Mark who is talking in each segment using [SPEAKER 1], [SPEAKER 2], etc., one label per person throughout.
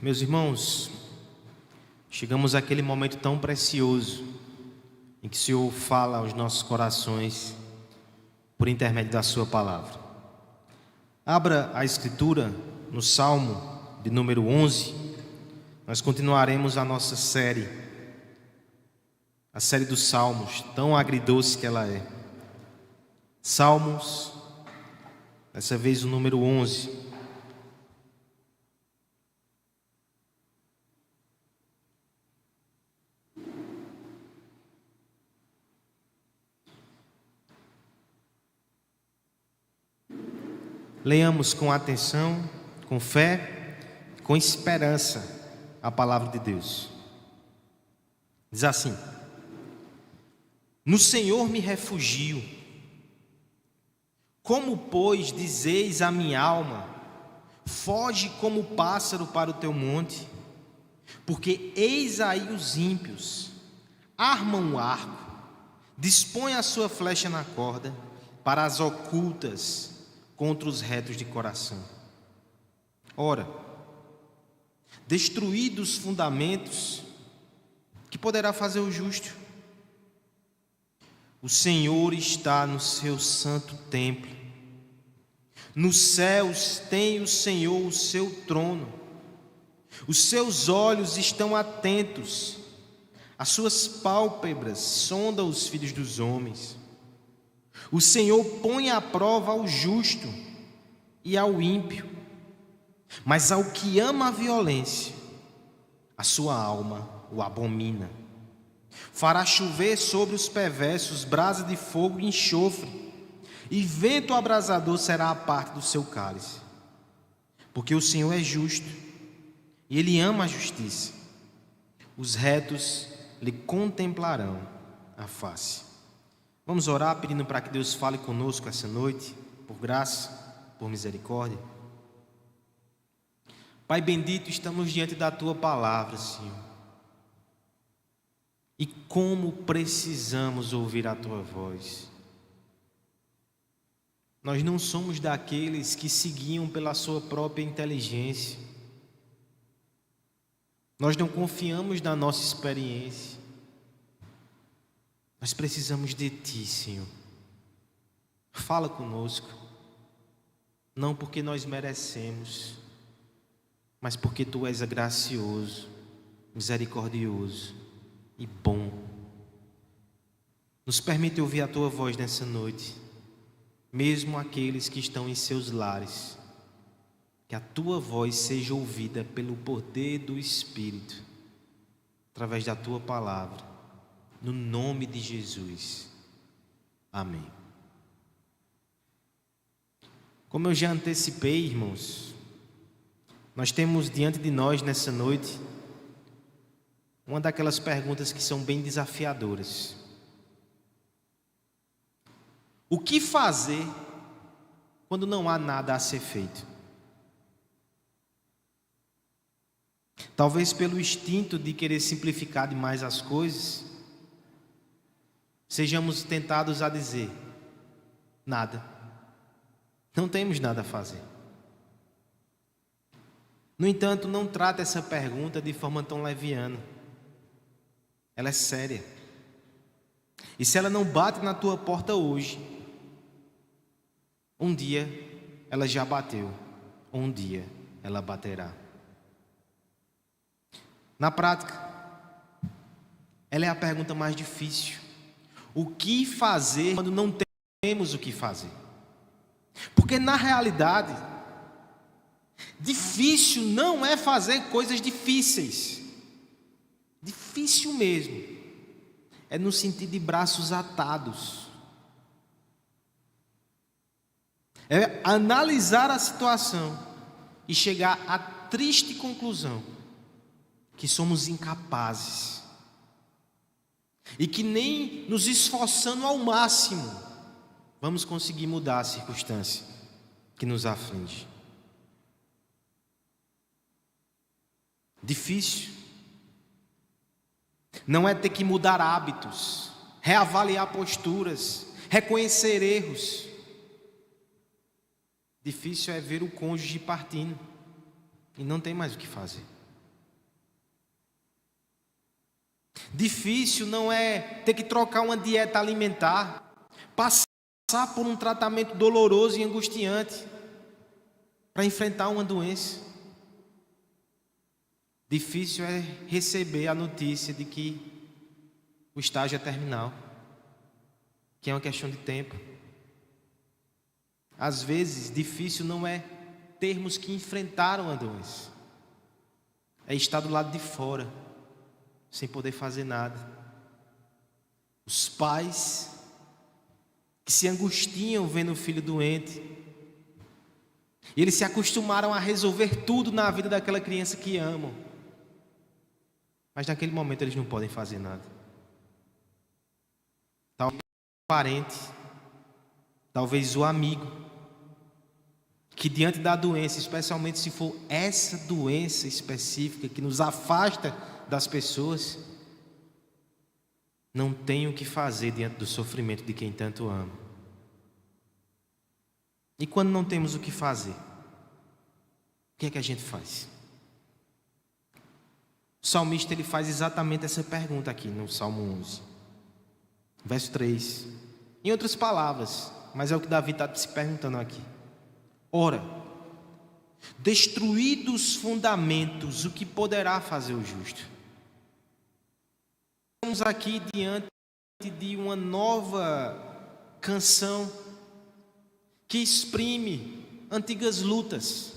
[SPEAKER 1] Meus irmãos, chegamos àquele momento tão precioso em que o Senhor fala aos nossos corações por intermédio da sua palavra. Abra a Escritura no Salmo de número 11. Nós continuaremos a nossa série, a série dos Salmos, tão agridoce que ela é. Salmos, dessa vez o número 11. Leamos com atenção, com fé, com esperança a palavra de Deus. Diz assim: No Senhor me refugio. Como, pois, dizeis a minha alma, foge como pássaro para o teu monte? Porque eis aí os ímpios, armam o arco, dispõem a sua flecha na corda, para as ocultas contra os retos de coração. Ora, destruídos os fundamentos, que poderá fazer o justo? O Senhor está no seu santo templo. Nos céus tem o Senhor o seu trono. Os seus olhos estão atentos, as suas pálpebras sondam os filhos dos homens. O Senhor põe à prova ao justo e ao ímpio, mas ao que ama a violência, a sua alma o abomina. Fará chover sobre os perversos brasa de fogo e enxofre, e vento abrasador será a parte do seu cálice. Porque o Senhor é justo, e Ele ama a justiça. Os retos lhe contemplarão a face. Vamos orar pedindo para que Deus fale conosco essa noite, por graça, por misericórdia. Pai bendito, estamos diante da Tua palavra, Senhor. E como precisamos ouvir a Tua voz. Nós não somos daqueles que seguiam pela sua própria inteligência. Nós não confiamos na nossa experiência. Nós precisamos de Ti, Senhor. Fala conosco, não porque nós merecemos, mas porque Tu és gracioso, misericordioso e bom. Nos permite ouvir a Tua voz nessa noite, mesmo aqueles que estão em seus lares. Que a Tua voz seja ouvida pelo poder do Espírito, através da Tua palavra. No nome de Jesus. Amém. Como eu já antecipei, irmãos, nós temos diante de nós nessa noite uma daquelas perguntas que são bem desafiadoras. O que fazer quando não há nada a ser feito? Talvez pelo instinto de querer simplificar demais as coisas, sejamos tentados a dizer: nada, não temos nada a fazer. No entanto, não trata essa pergunta de forma tão leviana. Ela é séria. E se ela não bate na tua porta hoje, um dia ela já bateu, um dia ela baterá. Na prática, ela é a pergunta mais difícil. O que fazer quando não temos o que fazer? Porque na realidade, difícil não é fazer coisas difíceis. Difícil mesmo é no sentido de braços atados. É analisar a situação e chegar à triste conclusão que somos incapazes. E que nem nos esforçando ao máximo vamos conseguir mudar a circunstância que nos aflige. Difícil não é ter que mudar hábitos, reavaliar posturas, reconhecer erros. Difícil é ver o cônjuge partindo e não tem mais o que fazer. Difícil não é ter que trocar uma dieta alimentar, passar por um tratamento doloroso e angustiante para enfrentar uma doença. Difícil é receber a notícia de que o estágio é terminal, que é uma questão de tempo. Às vezes, difícil não é termos que enfrentar uma doença, é estar do lado de fora, sem poder fazer nada. Os pais que se angustiam vendo o filho doente, e eles se acostumaram a resolver tudo na vida daquela criança que amam, mas naquele momento eles não podem fazer nada. Talvez o parente, talvez o amigo, que diante da doença, especialmente se for essa doença específica que nos afasta das pessoas, não tem o que fazer diante do sofrimento de quem tanto ama. E quando não temos o que fazer, o que é que a gente faz? O salmista ele faz exatamente essa pergunta aqui no Salmo 11, verso 3. Em outras palavras, mas é o que Davi está se perguntando aqui. Ora, destruídos os fundamentos, o que poderá fazer o justo? Estamos aqui diante de uma nova canção que exprime antigas lutas.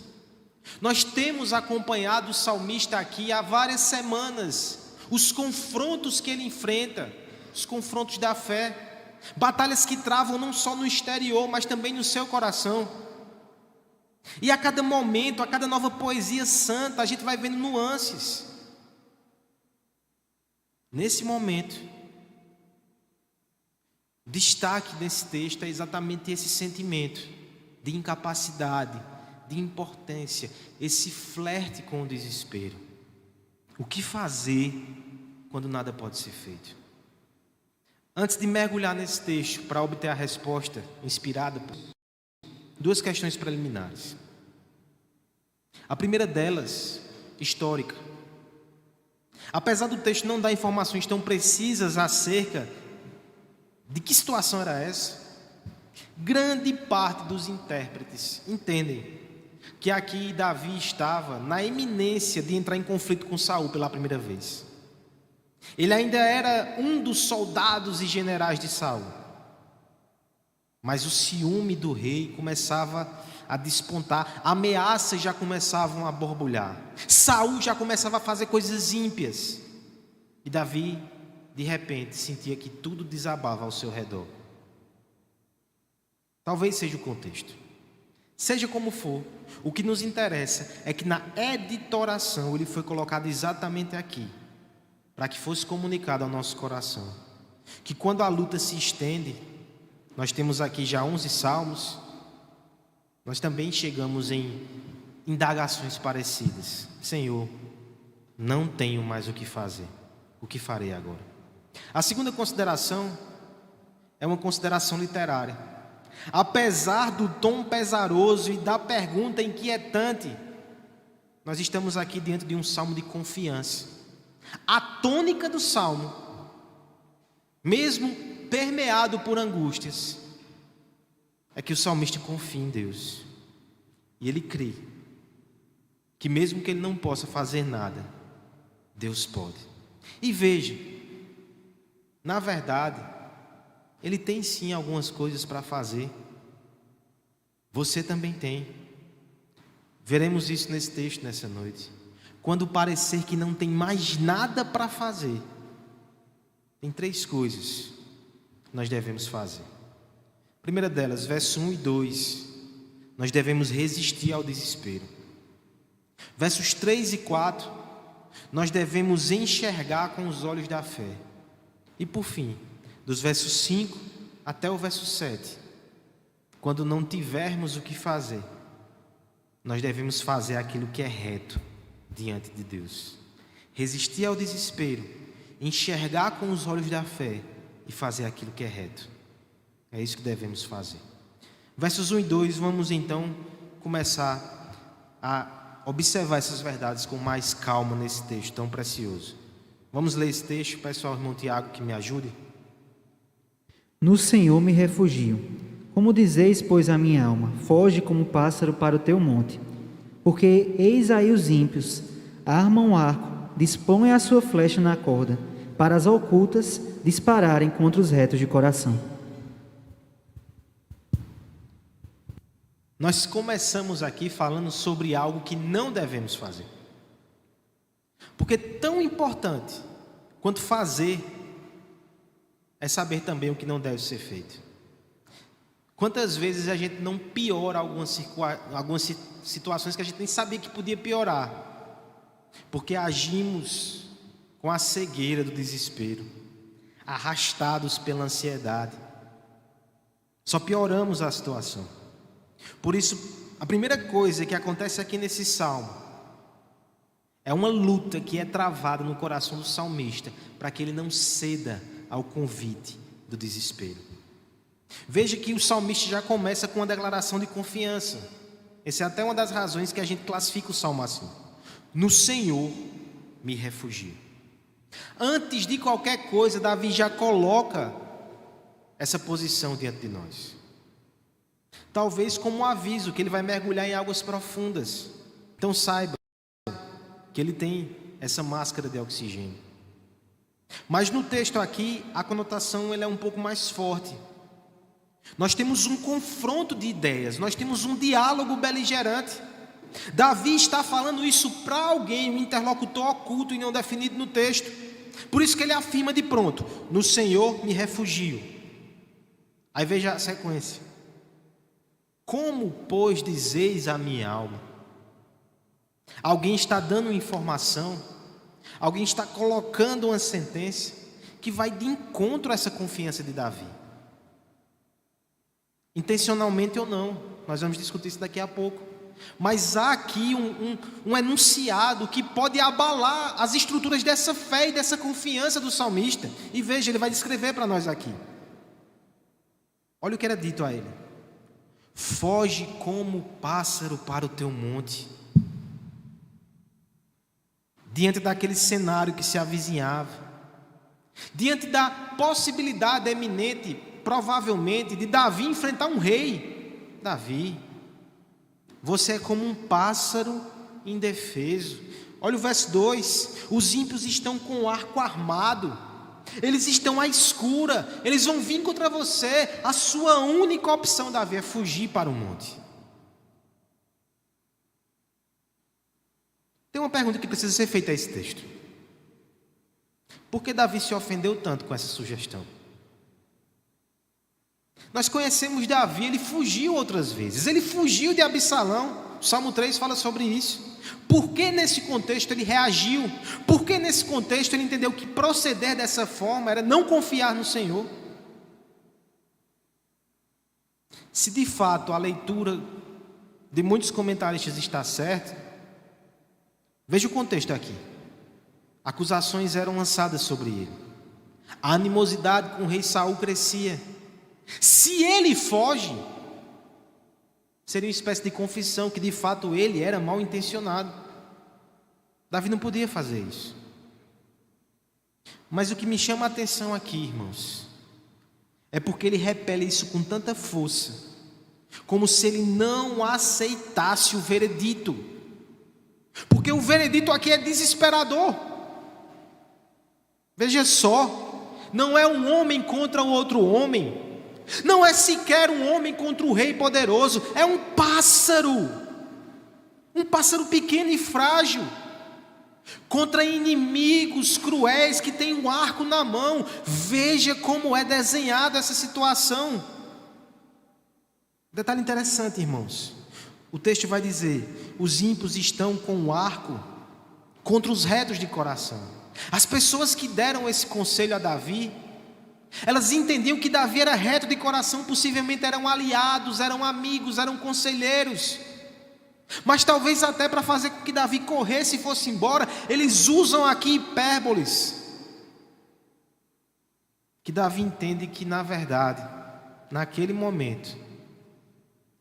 [SPEAKER 1] Nós temos acompanhado o salmista aqui há várias semanas, os confrontos que ele enfrenta, os confrontos da fé, batalhas que travam não só no exterior, mas também no seu coração. E a cada momento, a cada nova poesia santa, a gente vai vendo nuances. Nesse momento, destaque desse texto é exatamente esse sentimento de incapacidade, de impotência, esse flerte com o desespero. O que fazer quando nada pode ser feito? Antes de mergulhar nesse texto para obter a resposta inspirada, duas questões preliminares. A primeira delas, histórica. Apesar do texto não dar informações tão precisas acerca de que situação era essa, grande parte dos intérpretes entendem que aqui Davi estava na iminência de entrar em conflito com Saul pela primeira vez. Ele ainda era um dos soldados e generais de Saul, mas o ciúme do rei começava a despontar, ameaças já começavam a borbulhar, Saul já começava a fazer coisas ímpias, e Davi, de repente, sentia que tudo desabava ao seu redor. Talvez seja o contexto. Seja como for, o que nos interessa é que na editoração ele foi colocado exatamente aqui, para que fosse comunicado ao nosso coração, que quando a luta se estende, nós temos aqui já 11 salmos, nós também chegamos em indagações parecidas. Senhor, não tenho mais o que fazer, o que farei agora? A segunda consideração é uma consideração literária. Apesar do tom pesaroso e da pergunta inquietante, nós estamos aqui diante de um salmo de confiança. A tônica do salmo, mesmo permeado por angústias, é que o salmista confia em Deus. E ele crê que mesmo que ele não possa fazer nada, Deus pode. E veja, na verdade, ele tem sim algumas coisas para fazer. Você também tem. Veremos isso nesse texto nessa noite. Quando parecer que não tem mais nada para fazer, tem 3 coisas que nós devemos fazer. A primeira delas, verso 1 e 2, nós devemos resistir ao desespero. Versos 3 e 4, nós devemos enxergar com os olhos da fé. E por fim, dos versos 5 até o verso 7, quando não tivermos o que fazer, nós devemos fazer aquilo que é reto diante de Deus. Resistir ao desespero, enxergar com os olhos da fé e fazer aquilo que é reto. É isso que devemos fazer. Versos 1 e 2, vamos então começar a observar essas verdades com mais calma nesse texto tão precioso. Vamos ler esse texto, peço ao irmão Tiago que me ajude.
[SPEAKER 2] No Senhor me refugio. Como dizeis, pois, a minha alma, foge como pássaro para o teu monte. Porque eis aí os ímpios, armam o arco, dispõem a sua flecha na corda, para as ocultas dispararem contra os retos de coração.
[SPEAKER 1] Nós começamos aqui falando sobre algo que não devemos fazer. Porque tão importante quanto fazer é saber também o que não deve ser feito. Quantas vezes a gente não piora algumas situações que a gente nem sabia que podia piorar, porque agimos com a cegueira do desespero, arrastados pela ansiedade. Só pioramos a situação. Por isso, a primeira coisa que acontece aqui nesse salmo é uma luta que é travada no coração do salmista para que ele não ceda ao convite do desespero. Veja que o salmista já começa com uma declaração de confiança. Essa é até uma das razões que a gente classifica o salmo assim: no Senhor me refugio. Antes de qualquer coisa, Davi já coloca essa posição diante de nós. Talvez como um aviso que ele vai mergulhar em águas profundas. Então saiba que ele tem essa máscara de oxigênio. Mas no texto aqui, a conotação ela é um pouco mais forte. Nós temos um confronto de ideias, nós temos um diálogo beligerante. Davi está falando isso para alguém, um interlocutor oculto e não definido no texto. Por isso que ele afirma de pronto: no Senhor me refugio. Aí veja a sequência: como, pois, dizeis a minha alma? Alguém está dando informação, alguém está colocando uma sentença que vai de encontro a essa confiança de Davi. Intencionalmente ou não, nós vamos discutir isso daqui a pouco. Mas há aqui um enunciado que pode abalar as estruturas dessa fé e dessa confiança do salmista. E veja, ele vai descrever para nós aqui. Olha o que era dito a ele: foge como pássaro para o teu monte. Diante daquele cenário que se avizinhava, diante da possibilidade eminente, provavelmente, de Davi enfrentar um rei. Davi, você é como um pássaro indefeso. Olha o verso 2: os ímpios estão com o arco armado, eles estão à escura, eles vão vir contra você. A sua única opção, Davi, é fugir para o monte. Tem uma pergunta que precisa ser feita a esse texto: por que Davi se ofendeu tanto com essa sugestão? Nós conhecemos Davi, ele fugiu outras vezes, ele fugiu de Absalão. O Salmo 3 fala sobre isso. Por que nesse contexto ele reagiu? Por que nesse contexto ele entendeu que proceder dessa forma era não confiar no Senhor? Se de fato a leitura de muitos comentaristas está certa, veja o contexto aqui. Acusações eram lançadas sobre ele, a animosidade com o rei Saul crescia. Se ele foge, seria uma espécie de confissão que de fato ele era mal intencionado. Davi não podia fazer isso. Mas o que me chama a atenção aqui, irmãos, é porque ele repele isso com tanta força, como se ele não aceitasse o veredito. Porque o veredito aqui é desesperador. Veja só, não é um homem contra o outro homem, não é sequer um homem contra o rei poderoso, é um pássaro pequeno e frágil, contra inimigos cruéis que têm um arco na mão. Veja como é desenhada essa situação. Detalhe interessante, irmãos, o texto vai dizer: os ímpios estão com o arco contra os retos de coração. As pessoas que deram esse conselho a Davi, elas entendiam que Davi era reto de coração, possivelmente eram aliados, eram amigos, eram conselheiros. Mas talvez até para fazer com que Davi corresse e fosse embora, eles usam aqui hipérboles. Que Davi entende que, na verdade, naquele momento,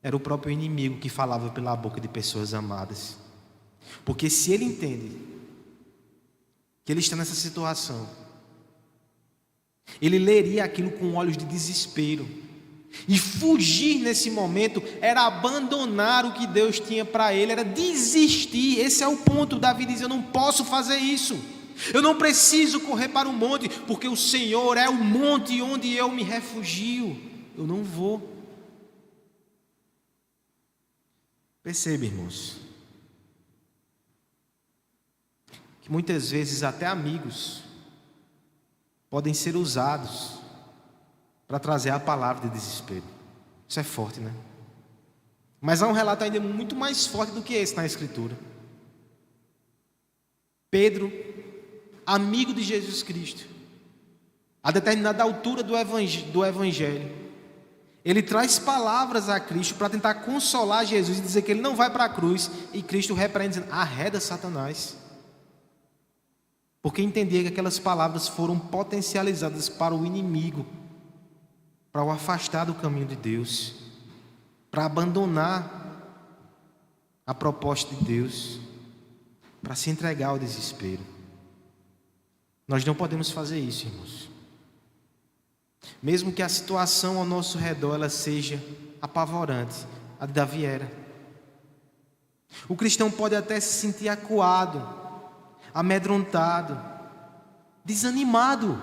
[SPEAKER 1] era o próprio inimigo que falava pela boca de pessoas amadas. Porque se ele entende que ele está nessa situação, ele leria aquilo com olhos de desespero. E fugir nesse momento era abandonar o que Deus tinha para ele, era desistir. Esse é o ponto. Davi diz: eu não posso fazer isso, eu não preciso correr para o monte, porque o Senhor é o monte onde eu me refugio. Eu não vou. Perceba, irmãos, que muitas vezes até amigos podem ser usados para trazer a palavra de desespero. Isso é forte, né? Mas há um relato ainda muito mais forte do que esse na Escritura. Pedro, amigo de Jesus Cristo, a determinada altura do Evangelho, ele traz palavras a Cristo para tentar consolar Jesus e dizer que ele não vai para a cruz, e Cristo repreende dizendo: arreda Satanás. Porque entendia que aquelas palavras foram potencializadas para o inimigo, para o afastar do caminho de Deus, para abandonar a proposta de Deus, para se entregar ao desespero. Nós não podemos fazer isso, irmãos. Mesmo que a situação ao nosso redor ela seja apavorante, a de Davi era. O cristão pode até se sentir acuado, amedrontado, desanimado.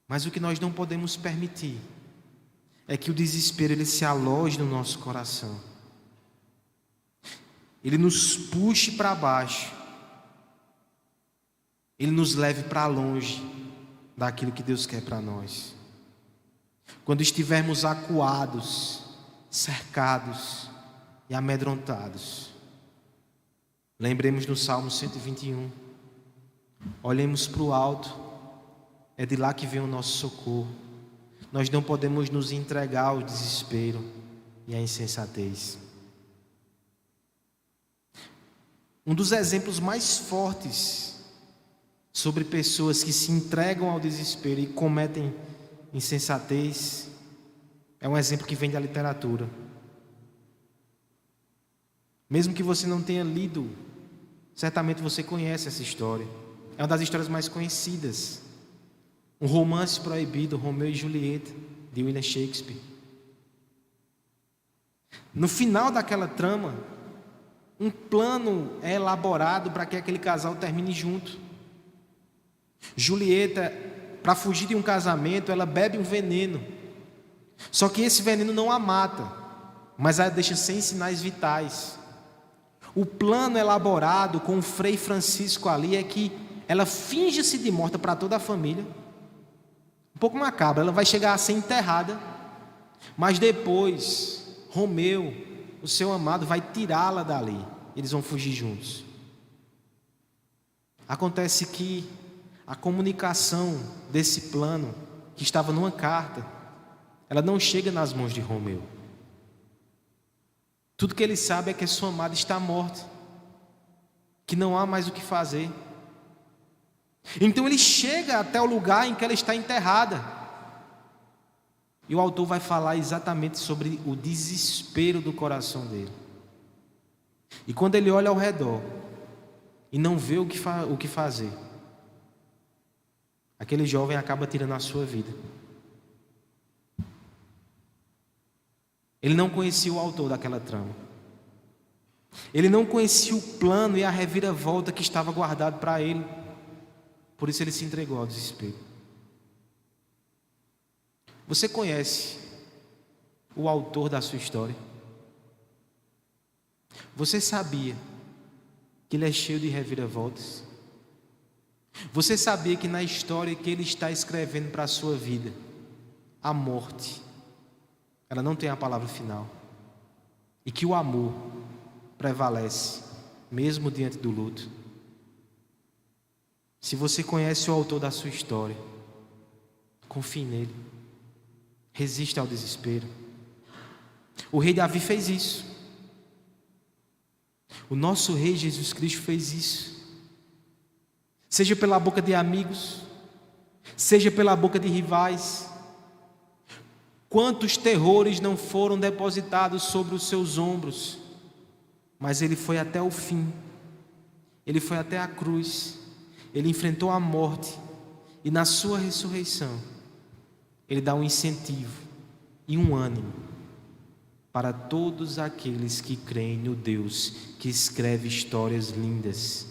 [SPEAKER 1] Mas o que nós não podemos permitir é que o desespero ele se aloje no nosso coração. Ele nos puxe para baixo. Ele nos leve para longe daquilo que Deus quer para nós. Quando estivermos acuados, cercados e amedrontados, lembremos no Salmo 121. Olhemos para o alto. É de lá que vem o nosso socorro. Nós não podemos nos entregar ao desespero e à insensatez. Um dos exemplos mais fortes sobre pessoas que se entregam ao desespero e cometem insensatez é um exemplo que vem da literatura. Mesmo que você não tenha lido, certamente você conhece essa história. É uma das histórias mais conhecidas. Um romance proibido, Romeu e Julieta, de William Shakespeare. No final daquela trama, um plano é elaborado para que aquele casal termine junto. Julieta, para fugir de um casamento, ela bebe um veneno. Só que esse veneno não a mata, mas a deixa sem sinais vitais. O plano elaborado com o Frei Francisco ali é que ela finge-se de morta para toda a família. Um pouco macabro, ela vai chegar a ser enterrada, mas depois Romeu, o seu amado, vai tirá-la dali. Eles vão fugir juntos. Acontece que a comunicação desse plano, que estava numa carta, ela não chega nas mãos de Romeu. Tudo que ele sabe é que a sua amada está morta, que não há mais o que fazer. Então ele chega até o lugar em que ela está enterrada. E o autor vai falar exatamente sobre o desespero do coração dele. E quando ele olha ao redor e não vê o que fazer, aquele jovem acaba tirando a sua vida. Ele não conhecia o autor daquela trama. Ele não conhecia o plano e a reviravolta que estava guardado para ele. Por isso ele se entregou ao desespero. Você conhece o autor da sua história? Você sabia que ele é cheio de reviravoltas? Você sabia que na história que ele está escrevendo para a sua vida, a morte, ela não tem a palavra final, e que o amor prevalece, mesmo diante do luto? Se você conhece o autor da sua história, confie nele, resista ao desespero. O rei Davi fez isso. O nosso rei Jesus Cristo fez isso. Seja pela boca de amigos, seja pela boca de rivais. Quantos terrores não foram depositados sobre os seus ombros, mas ele foi até o fim. Ele foi até a cruz, ele enfrentou a morte, e na sua ressurreição, ele dá um incentivo e um ânimo para todos aqueles que creem no Deus que escreve histórias lindas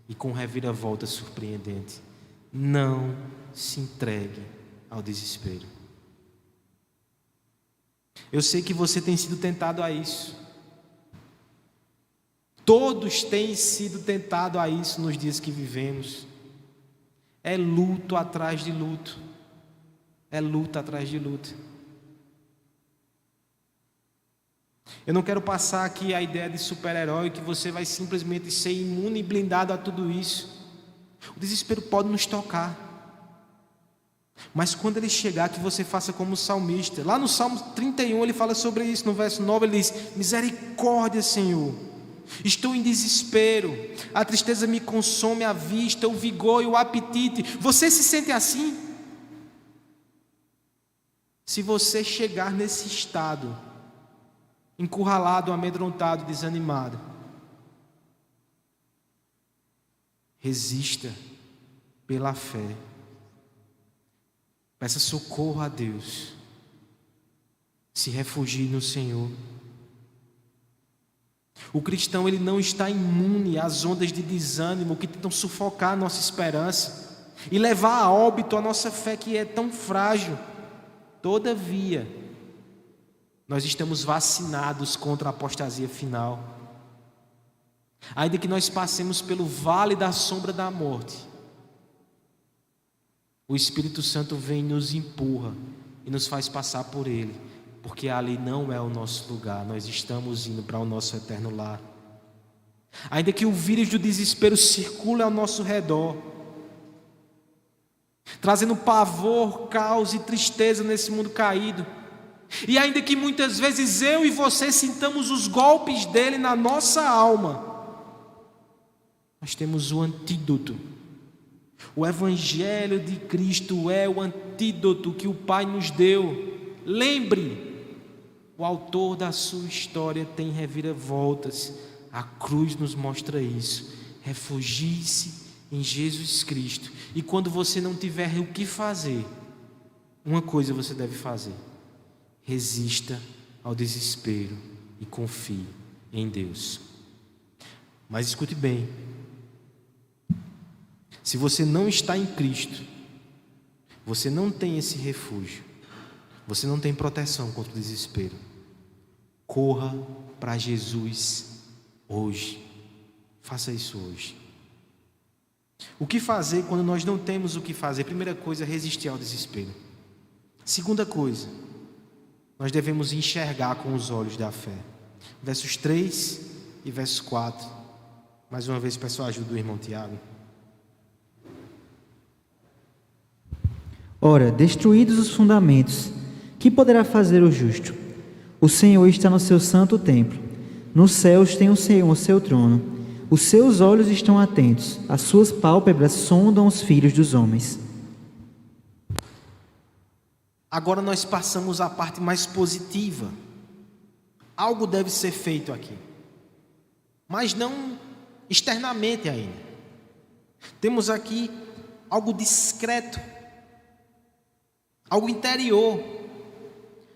[SPEAKER 1] e com reviravolta surpreendente. Não se entregue ao desespero. Eu sei que você tem sido tentado a isso. Todos têm sido tentados a isso nos dias que vivemos. É luto atrás de luto. É luta atrás de luta. Eu não quero passar aqui a ideia de super-herói que você vai simplesmente ser imune e blindado a tudo isso. O desespero pode nos tocar. Mas quando ele chegar, que você faça como o salmista. Lá no Salmo 31 ele fala sobre isso. No verso 9 ele diz: misericórdia, Senhor, estou em desespero, a tristeza me consome a vista, o vigor e o apetite. Você se sente assim? Se você chegar nesse estado, encurralado, amedrontado, desanimado, resista pela fé. Peça socorro a Deus. Se refugie no Senhor. O cristão, ele não está imune às ondas de desânimo que tentam sufocar a nossa esperança e levar a óbito a nossa fé, que é tão frágil. Todavia, nós estamos vacinados contra a apostasia final. Ainda que nós passemos pelo vale da sombra da morte, o Espírito Santo vem e nos empurra e nos faz passar por ele, porque ali não é o nosso lugar, nós estamos indo para o nosso eterno lar. Ainda que o vírus do desespero circule ao nosso redor, trazendo pavor, caos e tristeza nesse mundo caído, e ainda que muitas vezes eu e você sintamos os golpes dele na nossa alma, nós temos o antídoto. O Evangelho de Cristo é o antídoto que o Pai nos deu. Lembre, o autor da sua história tem reviravoltas. A cruz nos mostra isso. Refugie-se em Jesus Cristo. E quando você não tiver o que fazer, uma coisa você deve fazer: resista ao desespero e confie em Deus. Mas escute bem, se você não está em Cristo, você não tem esse refúgio, você não tem proteção contra o desespero. Corra para Jesus hoje. Faça isso hoje. O que fazer quando nós não temos o que fazer? Primeira coisa, resistir ao desespero. Segunda coisa, nós devemos enxergar com os olhos da fé. Versos 3 e versos 4. Mais uma vez peço a ajuda do irmão Tiago.
[SPEAKER 2] Ora, destruídos os fundamentos, que poderá fazer o justo? O Senhor está no seu santo templo. Nos céus tem o Senhor o seu trono. Os seus olhos estão atentos, as suas pálpebras sondam os filhos dos homens.
[SPEAKER 1] Agora nós passamos à parte mais positiva. Algo deve ser feito aqui, mas não externamente ainda. Temos aqui algo discreto, algo interior,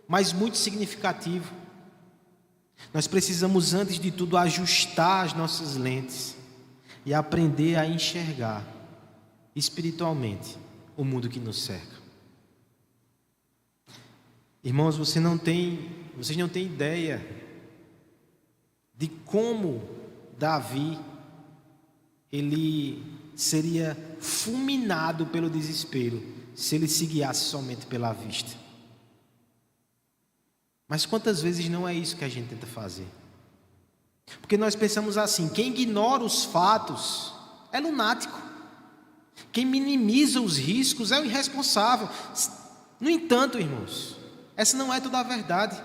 [SPEAKER 1] mas muito significativo. Nós precisamos, antes de tudo, ajustar as nossas lentes e aprender a enxergar espiritualmente o mundo que nos cerca. Irmãos, vocês não têm ideia de como Davi ele seria fulminado pelo desespero se ele se guiasse somente pela vista. Mas quantas vezes não é isso que a gente tenta fazer? Porque nós pensamos assim: quem ignora os fatos é lunático, quem minimiza os riscos é o irresponsável. No entanto, irmãos, essa não é toda a verdade.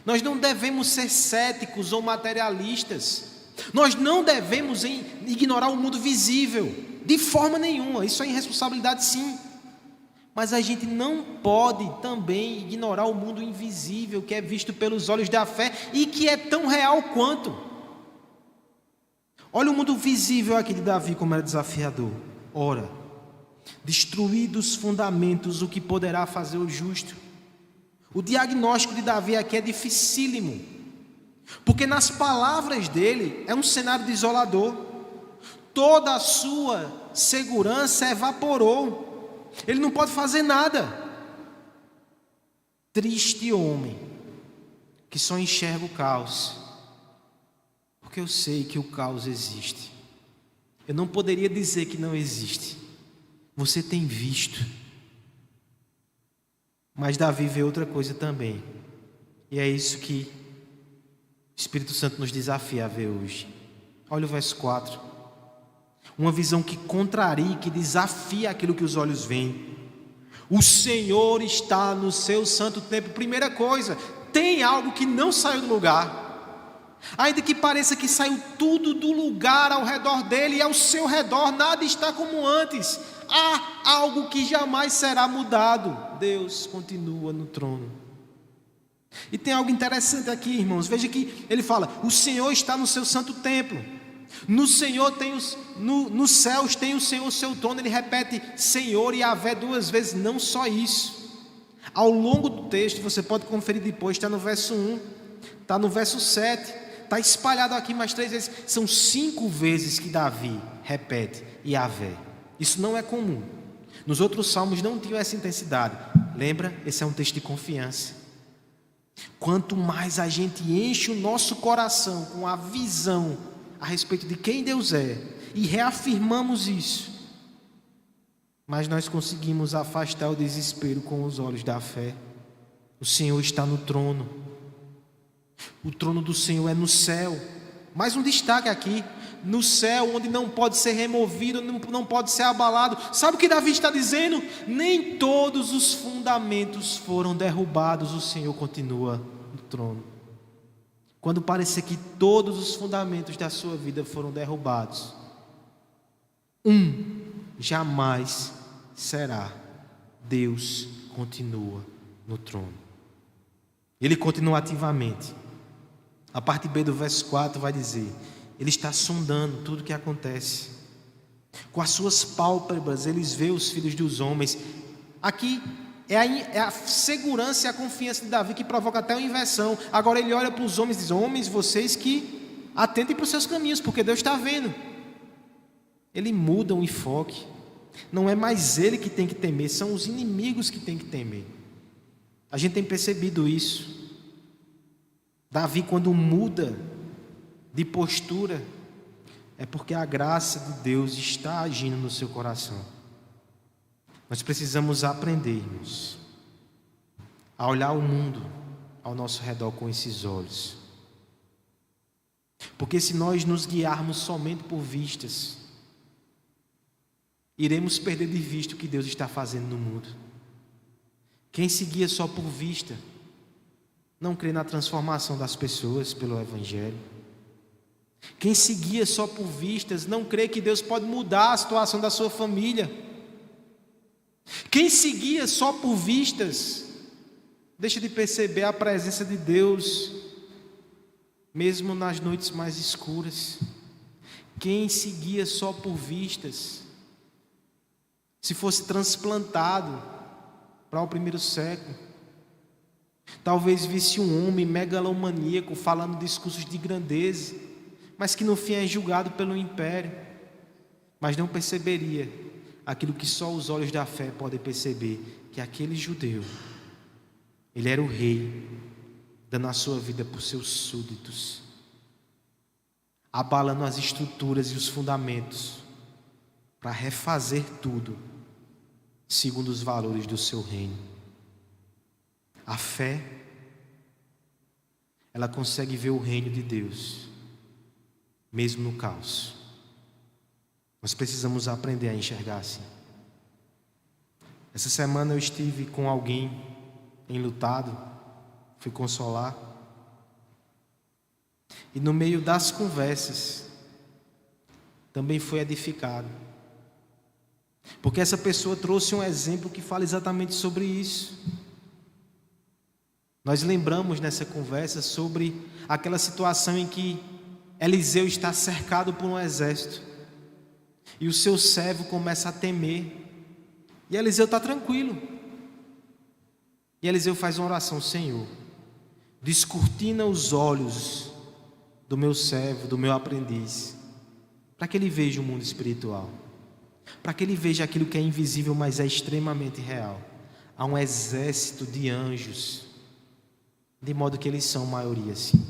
[SPEAKER 1] Nós não devemos ser céticos ou materialistas. Nós não devemos ignorar o mundo visível, de forma nenhuma. Isso é irresponsabilidade, sim. Mas a gente não pode também ignorar o mundo invisível, que é visto pelos olhos da fé e que é tão real quanto. Olha o mundo visível aqui de Davi, como era desafiador. Ora, destruídos os fundamentos, o que poderá fazer o justo? O diagnóstico de Davi aqui é dificílimo, porque nas palavras dele é um cenário desolador. Toda a sua segurança evaporou. Ele não pode fazer nada. Triste homem que só enxerga o caos, porque eu sei que o caos existe. Eu não poderia dizer que não existe. Você tem visto. Mas Davi vê outra coisa também, e é isso que o Espírito Santo nos desafia a ver hoje. Olha o verso 4. Uma visão que contraria, que desafia aquilo que os olhos veem. O Senhor está no seu santo templo. Primeira coisa, tem algo que não saiu do lugar. Ainda que pareça que saiu tudo do lugar ao redor dele e ao seu redor, nada está como antes. Há algo que jamais será mudado. Deus continua no trono. E tem algo interessante aqui, irmãos. Veja que ele fala: o Senhor está no seu santo templo. No Senhor nos céus tem o Senhor o seu trono. Ele repete Senhor e Yahvé 2 vezes. Não só isso. Ao longo do texto, você pode conferir depois, está no verso 1, está no verso 7, está espalhado aqui mais 3 vezes. São 5 vezes que Davi repete Yahvé. Isso não é comum. Nos outros salmos não tinham essa intensidade. Lembra? Esse é um texto de confiança. Quanto mais a gente enche o nosso coração com a visão a respeito de quem Deus é, e reafirmamos isso, mas nós conseguimos afastar o desespero com os olhos da fé. O Senhor está no trono. O trono do Senhor é no céu. Mais um destaque aqui: no céu, onde não pode ser removido, não pode ser abalado. Sabe o que Davi está dizendo? Nem todos os fundamentos foram derrubados, o Senhor continua no trono. Quando parecer que todos os fundamentos da sua vida foram derrubados, jamais será. Deus continua no trono. Ele continua ativamente. A parte B do verso 4 vai dizer: Ele está sondando tudo o que acontece. Com as suas pálpebras Ele vê os filhos dos homens. Aqui é a segurança e a confiança de Davi que provoca até uma inversão. Agora ele olha para os homens e diz: homens, vocês que atentem para os seus caminhos, porque Deus está vendo. Ele muda o enfoque. Não é mais ele que tem que temer, são os inimigos que tem que temer. A gente tem percebido isso. Davi, quando muda de postura, é porque a graça de Deus está agindo no seu coração. Nós precisamos aprender, irmãos, a olhar o mundo ao nosso redor com esses olhos. Porque se nós nos guiarmos somente por vistas, iremos perder de vista o que Deus está fazendo no mundo. Quem se guia só por vista, não crê na transformação das pessoas pelo Evangelho. Quem se guia só por vistas, não crê que Deus pode mudar a situação da sua família. Quem se guia só por vistas, deixa de perceber a presença de Deus, mesmo nas noites mais escuras. Quem se guia só por vistas, se fosse transplantado para o primeiro século, talvez visse um homem megalomaníaco falando discursos de grandeza, mas que no fim é julgado pelo império, mas não perceberia aquilo que só os olhos da fé podem perceber, que aquele judeu, ele era o rei, dando a sua vida por seus súditos, abalando as estruturas e os fundamentos, para refazer tudo, segundo os valores do seu reino. A fé, ela consegue ver o reino de Deus, mesmo no caos. Nós precisamos aprender a enxergar assim. Essa semana eu estive com alguém enlutado, fui consolar. E no meio das conversas, também foi edificado. Porque essa pessoa trouxe um exemplo que fala exatamente sobre isso. Nós lembramos nessa conversa sobre aquela situação em que Eliseu está cercado por um exército. E o seu servo começa a temer. E Eliseu está tranquilo. E Eliseu faz uma oração: Senhor, descortina os olhos do meu servo, do meu aprendiz, para que ele veja o mundo espiritual, para que ele veja aquilo que é invisível, mas é extremamente real. Há um exército de anjos, de modo que eles são maioria, sim.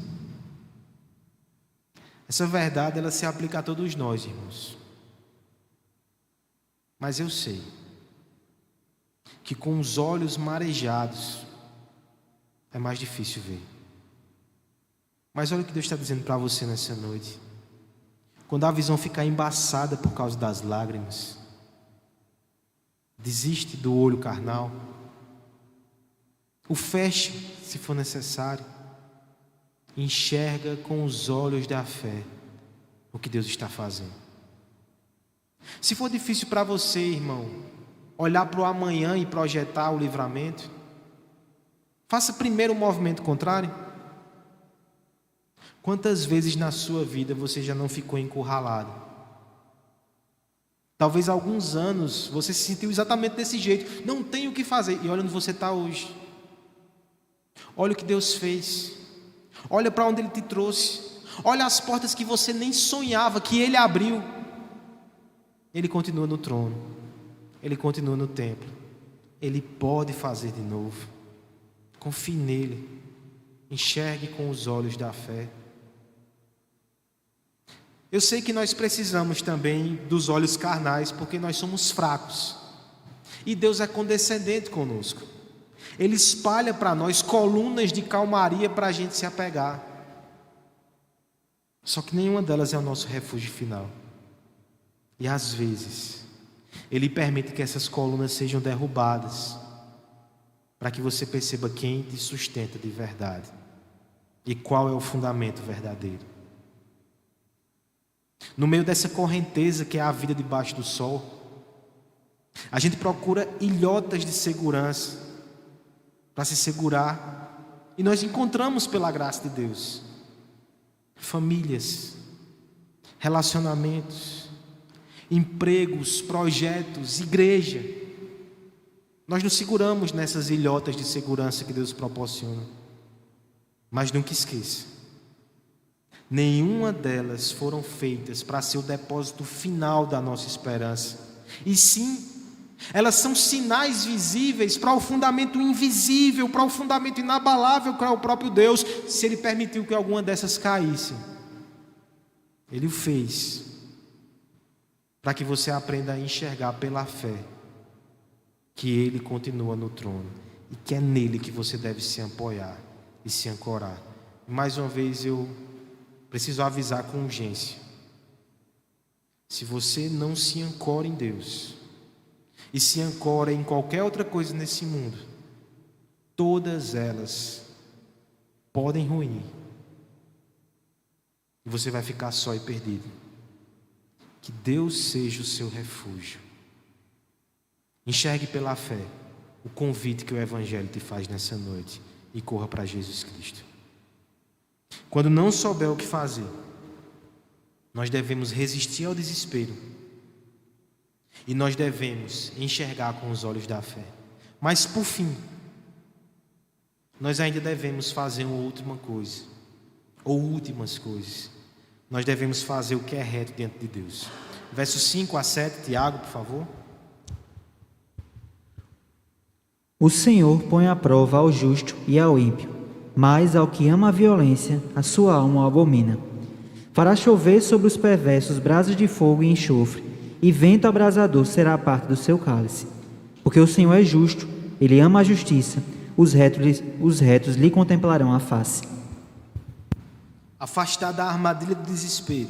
[SPEAKER 1] Essa verdade, ela se aplica a todos nós, irmãos. Mas eu sei que com os olhos marejados é mais difícil ver. Mas olha o que Deus está dizendo para você nessa noite. Quando a visão ficar embaçada por causa das lágrimas, desiste do olho carnal, o feche se for necessário, enxerga com os olhos da fé o que Deus está fazendo. Se for difícil para você, irmão, olhar para o amanhã e projetar o livramento, faça primeiro o movimento contrário. Quantas vezes na sua vida você já não ficou encurralado? Talvez há alguns anos você se sentiu exatamente desse jeito, não tem o que fazer, e olha onde você está hoje. Olha o que Deus fez, olha para onde Ele te trouxe, olha as portas que você nem sonhava que Ele abriu. Ele continua no trono, Ele continua no templo, Ele pode fazer de novo. Confie nele, enxergue com os olhos da fé. Eu sei que nós precisamos também dos olhos carnais, porque nós somos fracos, e Deus é condescendente conosco. Ele espalha para nós colunas de calmaria para a gente se apegar, só que nenhuma delas é o nosso refúgio final. E às vezes Ele permite que essas colunas sejam derrubadas, para que você perceba quem te sustenta de verdade e qual é o fundamento verdadeiro. No meio dessa correnteza que é a vida debaixo do sol, a gente procura ilhotas de segurança para se segurar, e nós encontramos, pela graça de Deus, famílias, relacionamentos, empregos, projetos, igreja. Nós nos seguramos nessas ilhotas de segurança que Deus proporciona. Mas nunca esqueça, nenhuma delas foram feitas para ser o depósito final da nossa esperança. E sim, elas são sinais visíveis para o fundamento invisível, para o fundamento inabalável, que é o próprio Deus. Se Ele permitiu que alguma dessas caísse, Ele o fez para que você aprenda a enxergar pela fé que Ele continua no trono e que é nele que você deve se apoiar e se ancorar. Mais uma vez eu preciso avisar com urgência: se você não se ancora em Deus e se ancora em qualquer outra coisa nesse mundo, todas elas podem ruir e você vai ficar só e perdido. Que Deus seja o seu refúgio. Enxergue pela fé o convite que o Evangelho te faz nessa noite e corra para Jesus Cristo. Quando não souber o que fazer, nós devemos resistir ao desespero e nós devemos enxergar com os olhos da fé. Mas por fim, nós ainda devemos fazer uma última coisa, ou últimas coisas. Nós devemos fazer o que é reto diante de Deus. Versos 5 a 7, Tiago, por favor.
[SPEAKER 2] O Senhor põe à prova ao justo e ao ímpio, mas ao que ama a violência, a sua alma o abomina. Fará chover sobre os perversos brasas de fogo e enxofre, e vento abrasador será a parte do seu cálice. Porque o Senhor é justo, Ele ama a justiça, os retos lhe contemplarão a face.
[SPEAKER 1] Afastar da armadilha do desespero,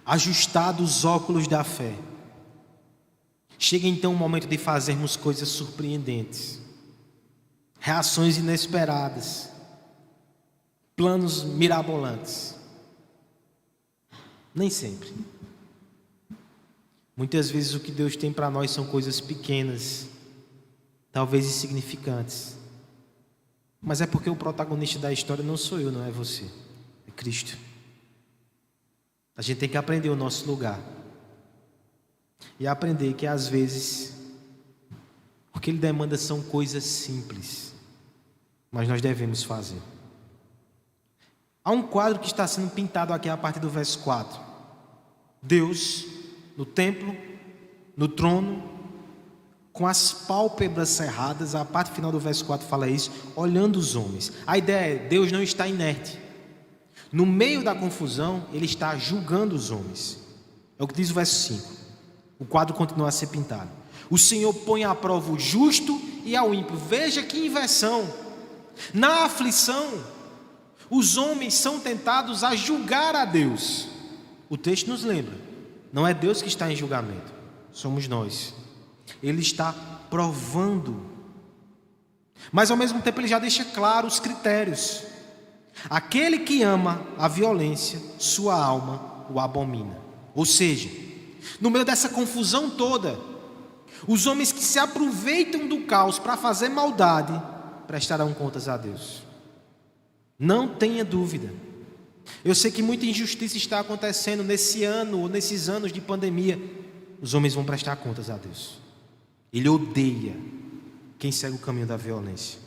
[SPEAKER 1] ajustar dos óculos da fé. Chega então o momento de fazermos coisas surpreendentes, reações inesperadas, planos mirabolantes. Nem sempre. Muitas vezes o que Deus tem para nós são coisas pequenas, talvez insignificantes, mas é porque o protagonista da história não sou eu, não é você, é Cristo. A gente tem que aprender o nosso lugar. E aprender que às vezes o que Ele demanda são coisas simples, mas nós devemos fazer. Há um quadro que está sendo pintado aqui a partir do verso 4. Deus no templo, no trono, com as pálpebras cerradas. A parte final do verso 4 fala isso, olhando os homens. A ideia é, Deus não está inerte. No meio da confusão, Ele está julgando os homens. É o que diz o verso 5. O quadro continua a ser pintado. O Senhor põe à prova o justo e ao ímpio. Veja que inversão. Na aflição, os homens são tentados a julgar a Deus. O texto nos lembra, não é Deus que está em julgamento, somos nós. Ele está provando, mas ao mesmo tempo Ele já deixa claro os critérios. Aquele que ama a violência, sua alma o abomina. Ou seja, no meio dessa confusão toda, os homens que se aproveitam do caos para fazer maldade, prestarão contas a Deus. Não tenha dúvida. Eu sei que muita injustiça está acontecendo nesse ano ou nesses anos de pandemia. Os homens vão prestar contas a Deus. Ele odeia quem segue o caminho da violência.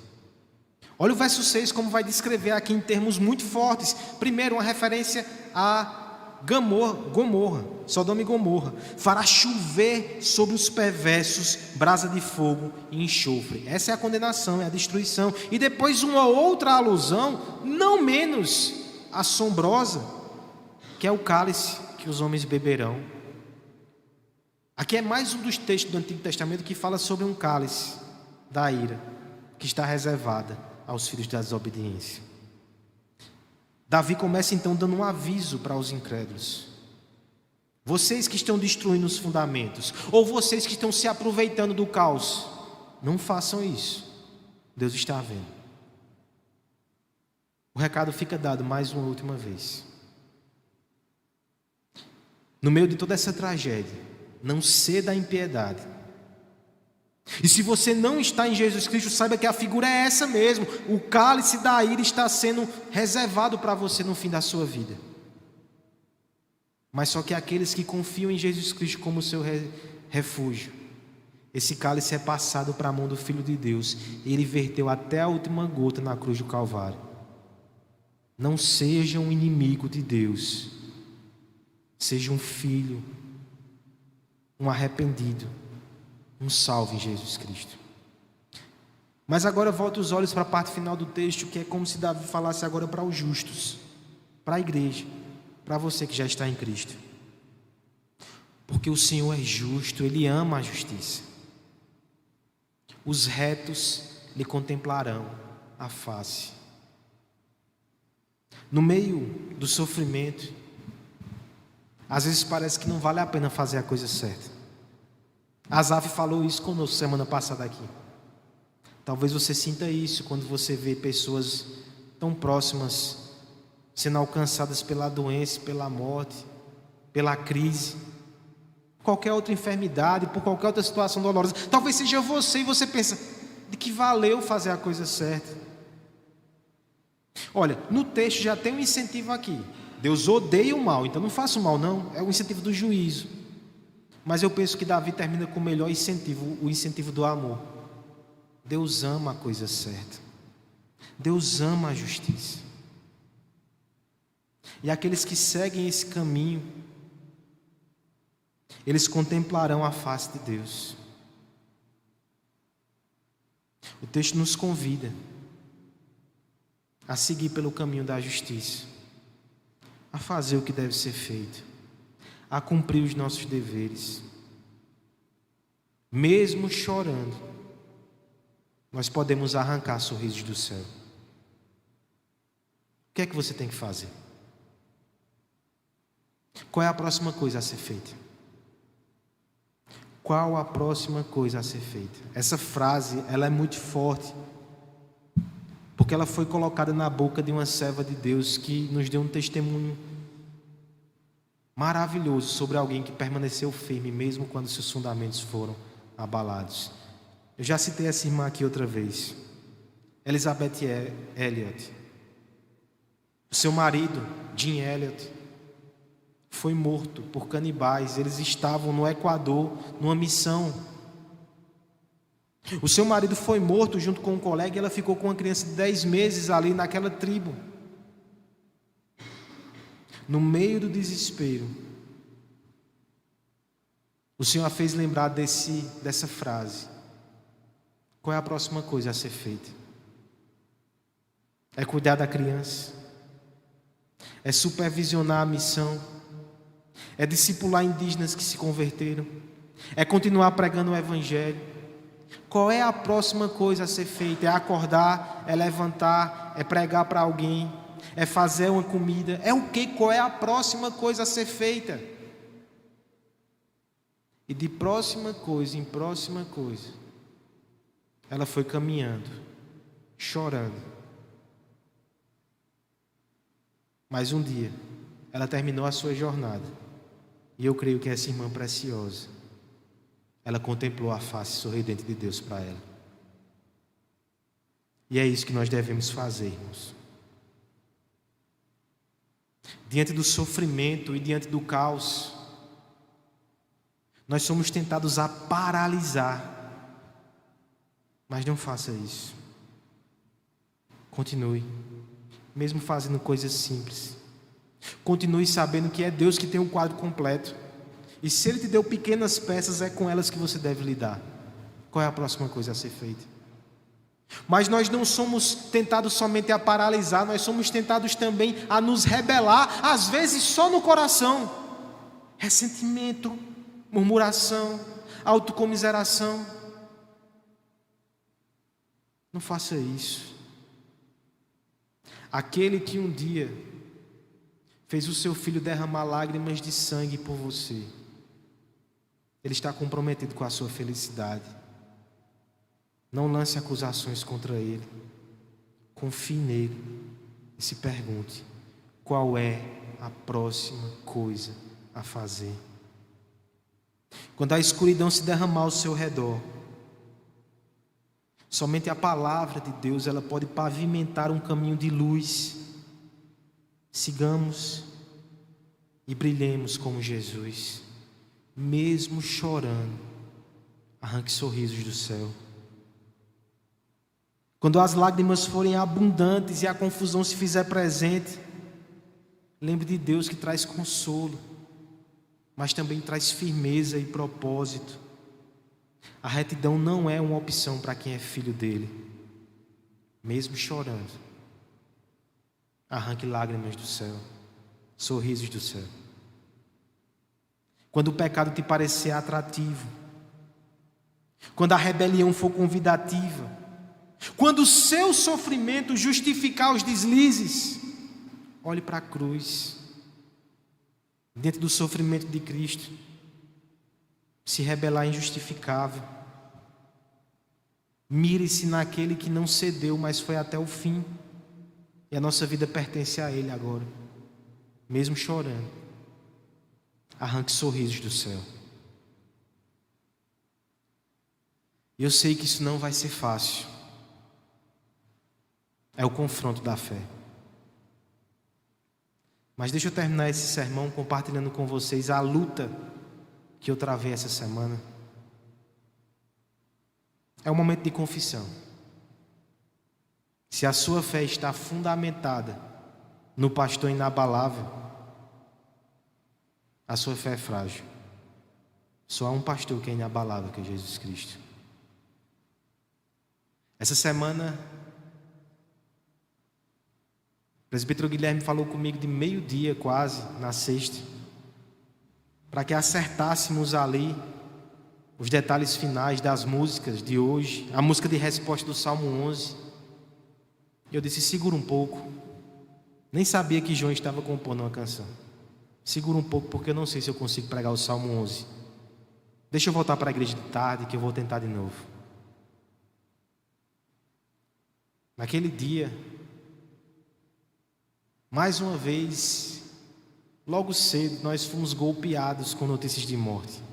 [SPEAKER 1] Olha o verso 6 como vai descrever aqui em termos muito fortes. Primeiro, uma referência a Gomorra, Sodoma e Gomorra. Fará chover sobre os perversos brasa de fogo e enxofre. Essa é a condenação, é a destruição. E depois uma outra alusão, não menos assombrosa, que é o cálice que os homens beberão. Aqui é mais um dos textos do Antigo Testamento que fala sobre um cálice da ira que está reservada aos filhos da desobediência. Davi começa então dando um aviso para os incrédulos. Vocês que estão destruindo os fundamentos, ou vocês que estão se aproveitando do caos, não façam isso. Deus está vendo. O recado fica dado mais uma última vez. No meio de toda essa tragédia, não ceda à impiedade. E se você não está em Jesus Cristo, saiba que a figura é essa mesmo. O cálice da ira está sendo reservado para você no fim da sua vida. Mas só que aqueles que confiam em Jesus Cristo como seu refúgio, esse cálice é passado para a mão do Filho de Deus. E Ele verteu até a última gota na cruz do Calvário. Não seja um inimigo de Deus. Seja um filho, um arrependido, um salvo em Jesus Cristo. Mas agora volta os olhos para a parte final do texto, que é como se Davi falasse agora para os justos, para a igreja, para você que já está em Cristo. Porque o Senhor é justo, Ele ama a justiça. Os retos lhe contemplarão a face. No meio do sofrimento, às vezes parece que não vale a pena fazer a coisa certa. Asaf falou isso conosco semana passada aqui. Talvez você sinta isso quando você vê pessoas tão próximas sendo alcançadas pela doença, pela morte, pela crise, qualquer outra enfermidade, por qualquer outra situação dolorosa. Talvez seja você e você pensa, de que valeu fazer a coisa certa? Olha, no texto já tem um incentivo aqui. Deus odeia o mal, então não faça o mal não, é o incentivo do juízo. Mas eu penso que Davi termina com o melhor incentivo, o incentivo do amor. Deus ama a coisa certa. Deus ama a justiça. E aqueles que seguem esse caminho, eles contemplarão a face de Deus. O texto nos convida a seguir pelo caminho da justiça, a fazer o que deve ser feito, a cumprir os nossos deveres. Mesmo chorando, nós podemos arrancar sorrisos do céu. O que é que você tem que fazer? Qual é a próxima coisa a ser feita? Qual a próxima coisa a ser feita? Essa frase, ela é muito forte, porque ela foi colocada na boca de uma serva de Deus que nos deu um testemunho maravilhoso sobre alguém que permaneceu firme mesmo quando seus fundamentos foram abalados. Eu já citei essa irmã aqui outra vez, Elizabeth Elliot. O seu marido, Jim Elliot, foi morto por canibais. Eles estavam no Equador, numa missão. O seu marido foi morto junto com um colega e ela ficou com uma criança de 10 meses ali naquela tribo. No meio do desespero, o Senhor a fez lembrar dessa frase. Qual é a próxima coisa a ser feita? É cuidar da criança, é supervisionar a missão, é discipular indígenas que se converteram, é continuar pregando o Evangelho. Qual é a próxima coisa a ser feita? É acordar, é levantar, é pregar para alguém, é fazer uma comida. É o quê? Qual é a próxima coisa a ser feita? E de próxima coisa em próxima coisa, ela foi caminhando, chorando. Mas um dia, ela terminou a sua jornada. E eu creio que essa irmã preciosa, ela contemplou a face sorridente de Deus para ela. E é isso que nós devemos fazer, irmãos. Diante do sofrimento e diante do caos, nós somos tentados a paralisar. Mas não faça isso. Continue, mesmo fazendo coisas simples. Continue sabendo que é Deus que tem o quadro completo. E se Ele te deu pequenas peças, é com elas que você deve lidar. Qual é a próxima coisa a ser feita? Mas nós não somos tentados somente a paralisar, nós somos tentados também a nos rebelar, às vezes só no coração. Ressentimento, murmuração, autocomiseração. Não faça isso. Aquele que um dia fez o seu filho derramar lágrimas de sangue por você, ele está comprometido com a sua felicidade. Não lance acusações contra ele. Confie nele e se pergunte: qual é a próxima coisa a fazer? Quando a escuridão se derramar ao seu redor, somente a palavra de Deus ela pode pavimentar um caminho de luz. Sigamos e brilhemos como Jesus. Mesmo chorando, arranque sorrisos do céu. Quando as lágrimas forem abundantes e a confusão se fizer presente, lembre de Deus que traz consolo, mas também traz firmeza e propósito. A retidão não é uma opção para quem é filho dele. Mesmo chorando, arranque lágrimas do céu, sorrisos do céu. Quando o pecado te parecer atrativo, quando a rebelião for convidativa, quando o seu sofrimento justificar os deslizes, olhe para a cruz. Diante do sofrimento de Cristo, se rebelar é injustificável. Mire-se naquele que não cedeu, mas foi até o fim. E a nossa vida pertence a Ele agora. Mesmo chorando, arranque sorrisos do céu. E eu sei que isso não vai ser fácil. É o confronto da fé. Mas deixa eu terminar esse sermão compartilhando com vocês a luta que eu travei essa semana. É um momento de confissão. Se a sua fé está fundamentada no pastor inabalável, a sua fé é frágil. Só há um pastor que é inabalável, que é Jesus Cristo. Essa semana, o presbítero Guilherme falou comigo de meio-dia quase, na sexta, para que acertássemos ali os detalhes finais das músicas de hoje, a música de resposta do Salmo 11. E eu disse: segura um pouco. Nem sabia que João estava compondo uma canção. Segura um pouco, porque eu não sei se eu consigo pregar o Salmo 11. Deixa eu voltar para a igreja de tarde, que eu vou tentar de novo. Naquele dia, mais uma vez, logo cedo, nós fomos golpeados com notícias de morte.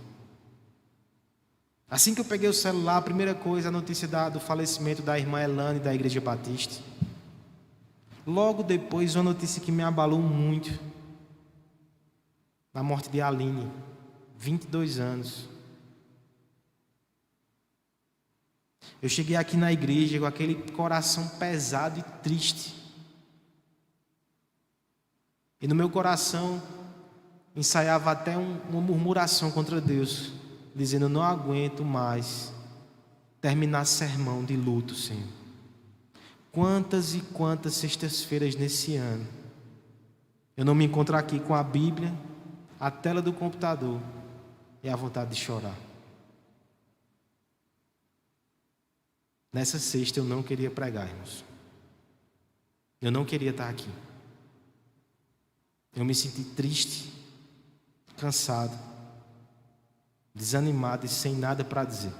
[SPEAKER 1] Assim que eu peguei o celular, a primeira coisa, a notícia do falecimento da irmã Elane da Igreja Batista. Logo depois, uma notícia que me abalou muito. na morte de Aline, 22 anos. Eu cheguei aqui na igreja com aquele coração pesado e triste. E no meu coração ensaiava até uma murmuração contra Deus, dizendo: eu não aguento mais terminar sermão de luto, Senhor. Quantas e quantas sextas-feiras nesse ano eu não me encontro aqui com a Bíblia, a tela do computador e a vontade de chorar. Nessa sexta eu não queria pregar, irmãos. Eu não queria estar aqui. Eu me senti triste, cansado, desanimado e sem nada para dizer.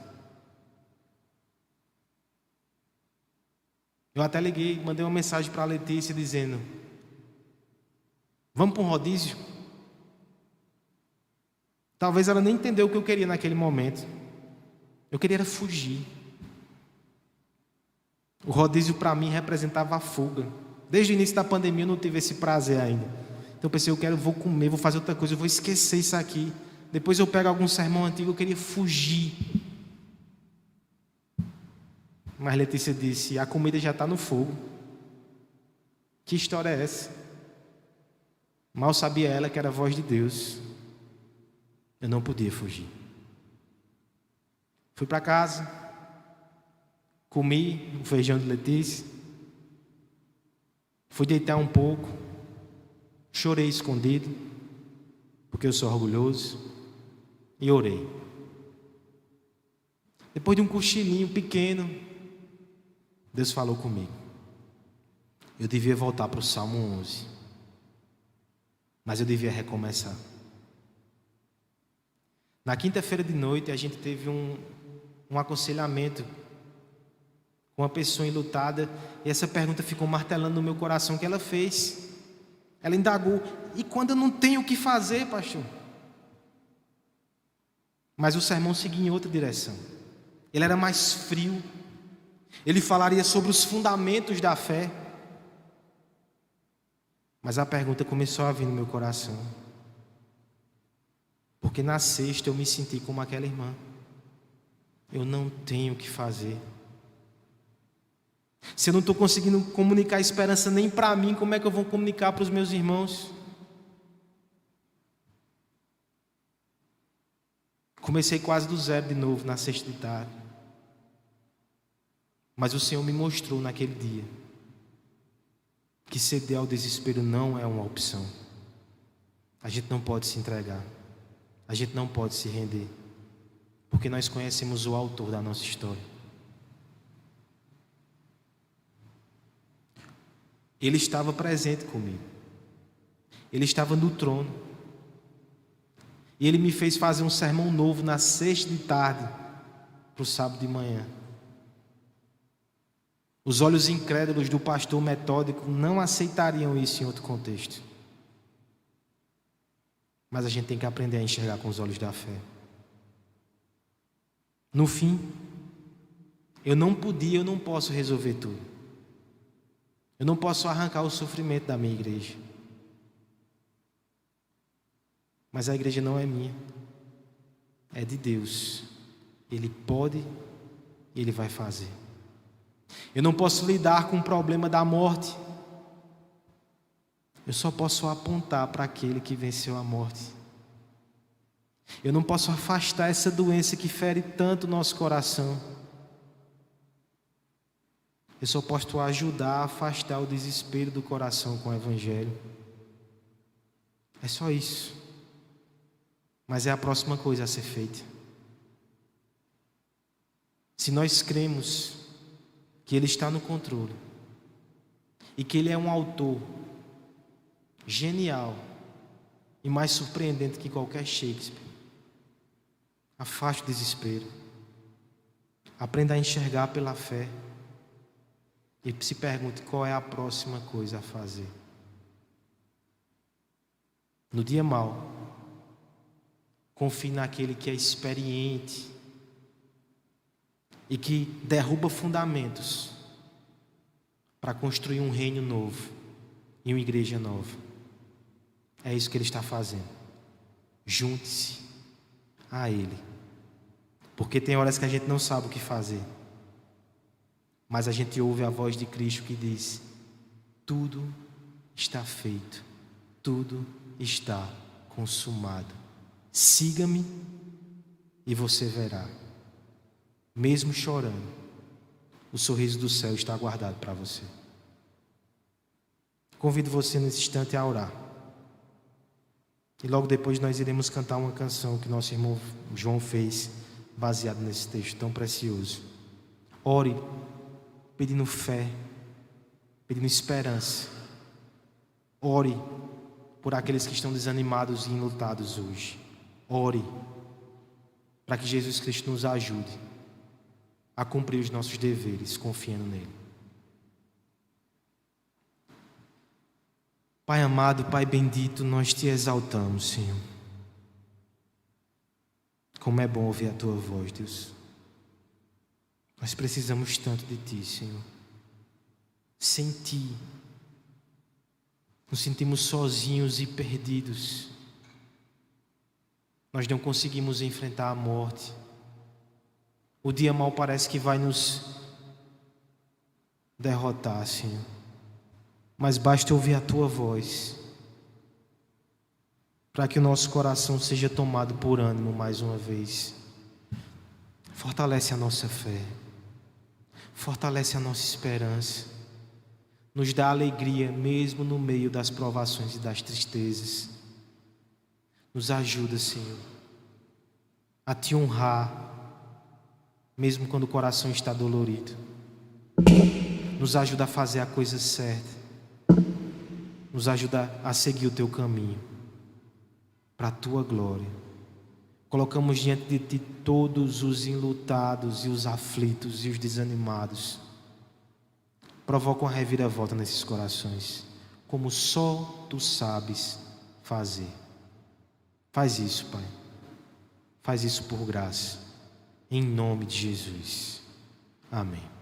[SPEAKER 1] Eu até liguei, mandei uma mensagem para a Letícia dizendo: vamos para um rodízio? Talvez ela nem entendeu o que eu queria naquele momento. Eu queria era fugir. O rodízio para mim representava a fuga. Desde o início da pandemia eu não tive esse prazer ainda. Então eu pensei: vou comer, vou fazer outra coisa, eu vou esquecer isso aqui. Depois eu pego algum sermão antigo, eu queria fugir. Mas Letícia disse: a comida já está no fogo. Que história é essa? Mal sabia ela que era a voz de Deus. Eu não podia fugir. Fui para casa, comi o feijão de Letícia, fui deitar um pouco, chorei escondido, porque eu sou orgulhoso, e orei. Depois de um cochilinho pequeno, Deus falou comigo. Eu devia voltar para o Salmo 11, mas eu devia recomeçar. Na quinta-feira de noite a gente teve um aconselhamento com uma pessoa enlutada, e essa pergunta ficou martelando no meu coração, que ela fez. Ela indagou: e quando eu não tenho o que fazer, pastor? Mas o sermão seguia em outra direção. Ele era mais frio. Ele falaria sobre os fundamentos da fé. Mas a pergunta começou a vir no meu coração, porque na sexta eu me senti como aquela irmã. Eu não tenho o que fazer. Se eu não estou conseguindo comunicar esperança nem para mim, como é que eu vou comunicar para os meus irmãos? Comecei quase do zero de novo na sexta de tarde. Mas o Senhor me mostrou naquele dia que ceder ao desespero não é uma opção. A gente não pode se entregar. A gente não pode se render, porque nós conhecemos o autor da nossa história. Ele estava presente comigo. Ele estava no trono. E Ele me fez fazer um sermão novo na sexta de tarde para o sábado de manhã. Os olhos incrédulos do pastor metódico não aceitariam isso em outro contexto. Mas a gente tem que aprender a enxergar com os olhos da fé. No fim, eu não posso resolver tudo. Eu não posso arrancar o sofrimento da minha igreja. Mas a igreja não é minha. É de Deus. Ele pode e Ele vai fazer. Eu não posso lidar com o problema da morte. Eu só posso apontar para aquele que venceu a morte. Eu não posso afastar essa doença que fere tanto o nosso coração. Eu só posso ajudar a afastar o desespero do coração com o Evangelho. É só isso. Mas é a próxima coisa a ser feita. Se nós cremos que Ele está no controle e que Ele é um autor genial e mais surpreendente que qualquer Shakespeare, afaste o desespero, aprenda a enxergar pela fé e se pergunte qual é a próxima coisa a fazer. No dia mau, confie naquele que é experiente e que derruba fundamentos para construir um reino novo e uma igreja nova. É isso que Ele está fazendo. Junte-se a Ele. Porque tem horas que a gente não sabe o que fazer, mas a gente ouve a voz de Cristo que diz: tudo está feito, tudo está consumado. Siga-me e você verá. Mesmo chorando, o sorriso do céu está guardado para você. Convido você nesse instante a orar. E logo depois nós iremos cantar uma canção que nosso irmão João fez, baseado nesse texto tão precioso. Ore, pedindo fé, pedindo esperança. Ore por aqueles que estão desanimados e enlutados hoje. Ore para que Jesus Cristo nos ajude a cumprir os nossos deveres, confiando nele. Pai amado, Pai bendito, nós te exaltamos, Senhor. Como é bom ouvir a tua voz, Deus. Nós precisamos tanto de ti, Senhor. Sem ti, nos sentimos sozinhos e perdidos. Nós não conseguimos enfrentar a morte. O dia mau parece que vai nos derrotar, Senhor. Mas basta ouvir a tua voz para que o nosso coração seja tomado por ânimo mais uma vez. Fortalece a nossa fé, fortalece a nossa esperança, nos dá alegria mesmo no meio das provações e das tristezas. Nos ajuda, Senhor, a te honrar mesmo quando o coração está dolorido. Nos ajuda a fazer a coisa certa. Nos ajuda a seguir o teu caminho, para a tua glória. Colocamos diante de ti todos os enlutados e os aflitos e os desanimados. Provoca uma reviravolta nesses corações, como só tu sabes fazer. Faz isso, Pai. Faz isso por graça. Em nome de Jesus. Amém.